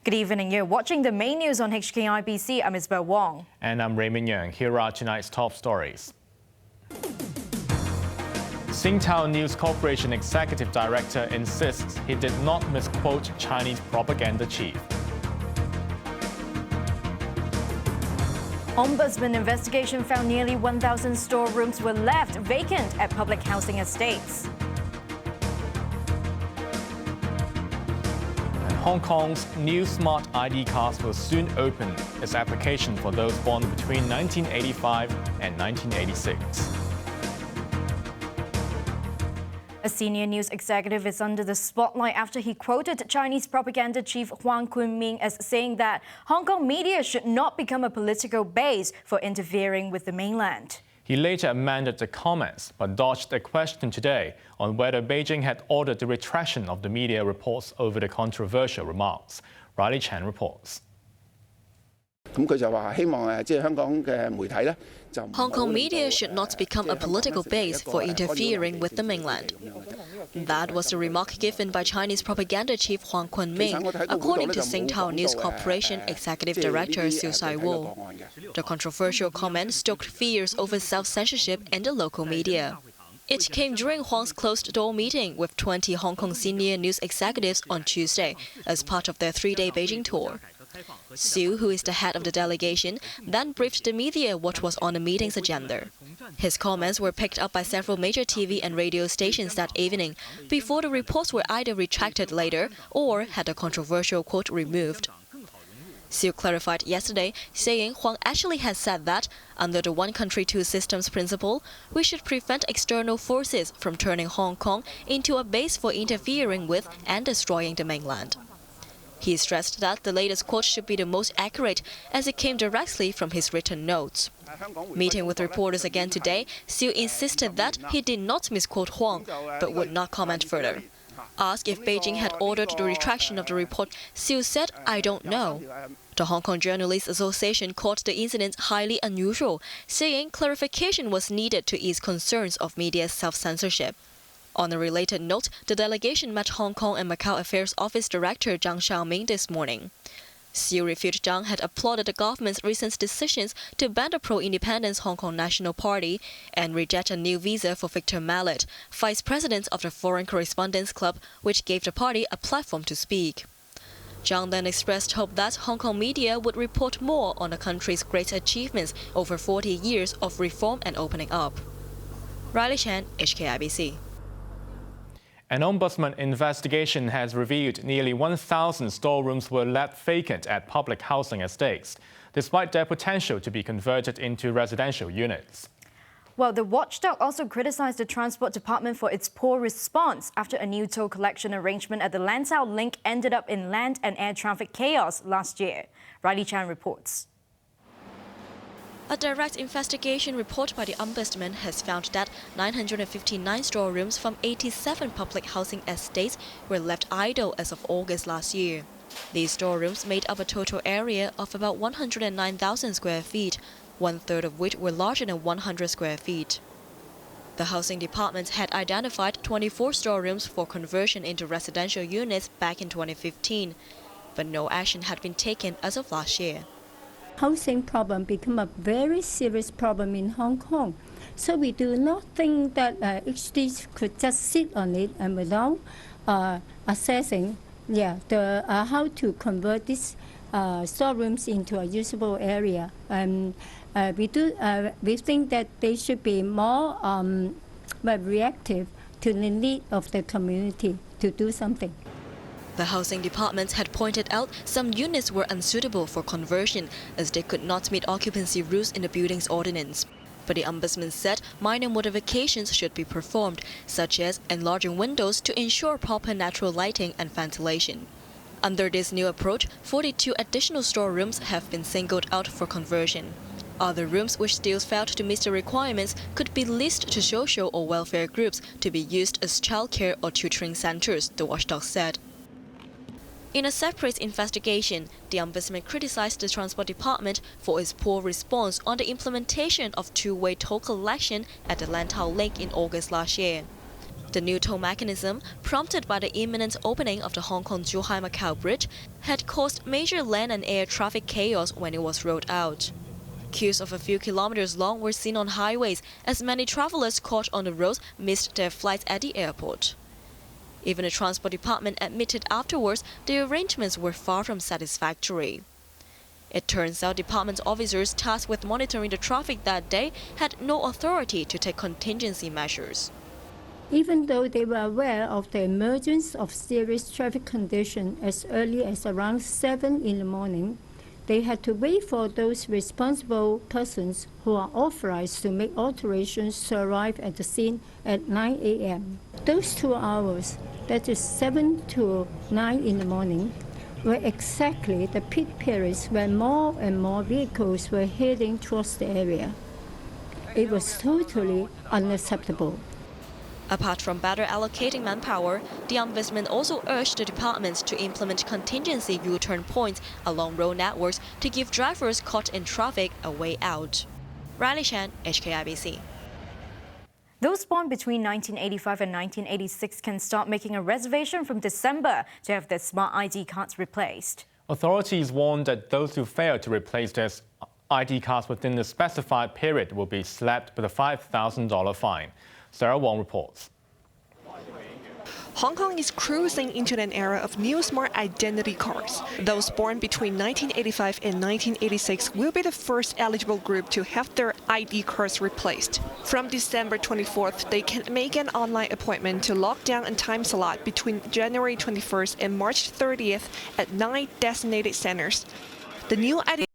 Good evening. You're watching the main news on HKIBC. I'm Isabel Wong. And I'm Raymond Yeung. Here are tonight's top stories. Singtel News Corporation Executive Director insists he did not misquote Chinese propaganda chief. Ombudsman investigation found nearly 1,000 storerooms were left vacant at public housing estates. Hong Kong's new smart ID cards will soon open its application for those born between 1985 and 1986. A senior news executive is under the spotlight after he quoted Chinese propaganda chief Wang Kunming as saying that Hong Kong media should not become a political base for interfering with the mainland. He later amended the comments, but dodged a question today on whether Beijing had ordered the retraction of the media reports over the controversial remarks. Riley Chan reports. Hong Kong media should not become a political base for interfering with the mainland. That was the remark given by Chinese propaganda chief Wang Kunming, according to Singtel News Corporation Executive Director Siu Sai-woo. The controversial comment stoked fears over self-censorship in the local media. It came during Huang's closed-door meeting with 20 Hong Kong senior news executives on Tuesday as part of their three-day Beijing tour. Siu, who is the head of the delegation, then briefed the media what was on the meeting's agenda. His comments were picked up by several major TV and radio stations that evening, before the reports were either retracted later or had a controversial quote removed. Siu clarified yesterday, saying Huang actually has said that, under the one country, two systems principle, we should prevent external forces from turning Hong Kong into a base for interfering with and destroying the mainland. He stressed that the latest quote should be the most accurate, as it came directly from his written notes. Meeting with reporters again today, Siu insisted that he did not misquote Huang, but would not comment further. Asked if Beijing had ordered the retraction of the report, Siu said, "I don't know." The Hong Kong Journalists Association called the incident highly unusual, saying clarification was needed to ease concerns of media's self-censorship. On a related note, the delegation met Hong Kong and Macau Affairs Office Director Zhang Xiaoming this morning. Siu refuted Zhang had applauded the government's recent decisions to ban the pro-independence Hong Kong National Party and reject a new visa for Victor Mallet, vice president of the Foreign Correspondents Club, which gave the party a platform to speak. Zhang then expressed hope that Hong Kong media would report more on the country's great achievements over 40 years of reform and opening up. Riley Chan, HKIBC. An ombudsman investigation has revealed nearly 1,000 storerooms were left vacant at public housing estates, despite their potential to be converted into residential units. Well, the watchdog also criticized the Transport Department for its poor response after a new toll collection arrangement at the Lantau Link ended up in land and air traffic chaos last year. Riley Chan reports. A direct investigation report by the Ombudsman has found that 959 storerooms from 87 public housing estates were left idle as of August last year. These storerooms made up a total area of about 109,000 square feet, one-third of which were larger than 100 square feet. The Housing Department had identified 24 storerooms for conversion into residential units back in 2015, but no action had been taken as of last year. Housing problem become a very serious problem in Hong Kong. So we do not think that HDs could just sit on it and without assessing how to convert these storerooms into a usable area. We think that they should be more reactive to the need of the community to do something. The Housing Department had pointed out some units were unsuitable for conversion as they could not meet occupancy rules in the building's ordinance. But the Ombudsman said minor modifications should be performed, such as enlarging windows to ensure proper natural lighting and ventilation. Under this new approach, 42 additional storerooms have been singled out for conversion. Other rooms which still failed to meet the requirements could be leased to social or welfare groups to be used as childcare or tutoring centers, the watchdog said. In a separate investigation, the Ombudsman criticized the Transport Department for its poor response on the implementation of two-way toll collection at the Lantau Link in August last year. The new toll mechanism, prompted by the imminent opening of the Hong Kong-Zhuhai-Macau Bridge, had caused major land and air traffic chaos when it was rolled out. Queues of a few kilometers long were seen on highways as many travelers caught on the roads missed their flights at the airport. Even the Transport Department admitted afterwards the arrangements were far from satisfactory. It turns out department officers tasked with monitoring the traffic that day had no authority to take contingency measures. Even though they were aware of the emergence of serious traffic conditions as early as around 7 in the morning, they had to wait for those responsible persons who are authorized to make alterations to arrive at the scene at 9 a.m. Those 2 hours, that is 7 to 9 in the morning, were exactly the peak periods when more and more vehicles were heading towards the area. It was totally unacceptable. Apart from better allocating manpower, the Ombudsman also urged the departments to implement contingency U-turn points along road networks to give drivers caught in traffic a way out. Riley Shan, HKIBC. Those born between 1985 and 1986 can start making a reservation from December to have their smart ID cards replaced. Authorities warned that those who fail to replace their ID cards within the specified period will be slapped with a $5,000 fine. Sarah Wong reports. Hong Kong is cruising into an era of new smart identity cards. Those born between 1985 and 1986 will be the first eligible group to have their ID cards replaced. From December 24th, they can make an online appointment to lock down a time slot between January 21st and March 30th at 9 designated centers. The new ID